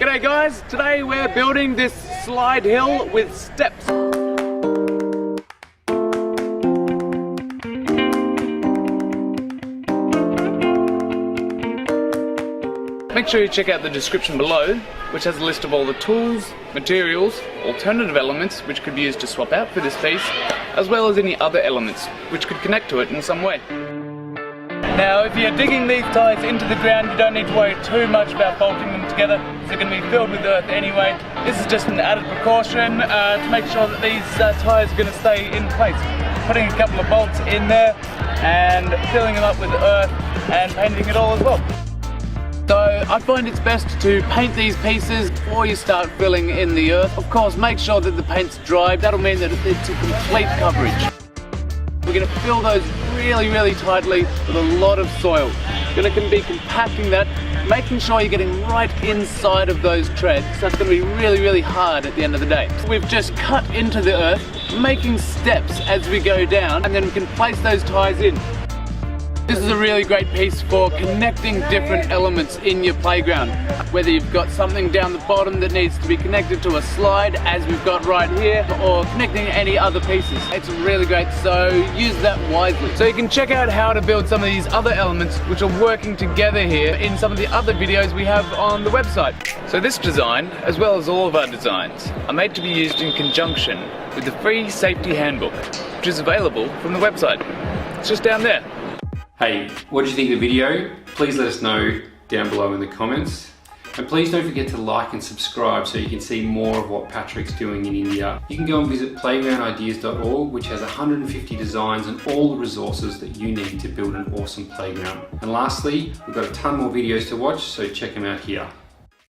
G'day guys, today we're building this slide hill with steps. Make sure you check out the description below, which has a list of all the tools, materials, alternative elements which could be used to swap out for this piece, as well as any other elements which could connect to it in some way. Now, if you're digging these ties into the ground, you don't need to worry too much about bolting them together, because they're going to be filled with earth anyway. This is just an added precaution to make sure that these ties are going to stay in place. Putting a couple of bolts in there and filling them up with earth and painting it all as well. So I find it's best to paint these pieces before you start filling in the earth. Of course, make sure that the paint's dry. That'll mean that it's a complete coverage. We're going to fill those really tightly with a lot of soil. You're going to be compacting that, making sure you're getting right inside of those treads. So it's going to be really hard at the end of the day. We've just cut into the earth, making steps as we go down, and then we can place those ties in. This is a really great piece for connecting different elements in your playground. Whether you've got something down the bottom that needs to be connected to a slide, as we've got right here, or connecting any other pieces. It's really great, so use that wisely. So you can check out how to build some of these other elements which are working together here in some of the other videos we have on the website. So this design, as well as all of our designs, are made to be used in conjunction with the free safety handbook, which is available from the website. It's just down there. Hey, what did you think of the video? Please let us know down below in the comments. And please don't forget to like and subscribe so you can see more of what Patrick's doing in India. You can go and visit playgroundideas.org, which has 150 designs and all the resources that you need to build an awesome playground. And lastly, we've got a ton more videos to watch, so check them out here.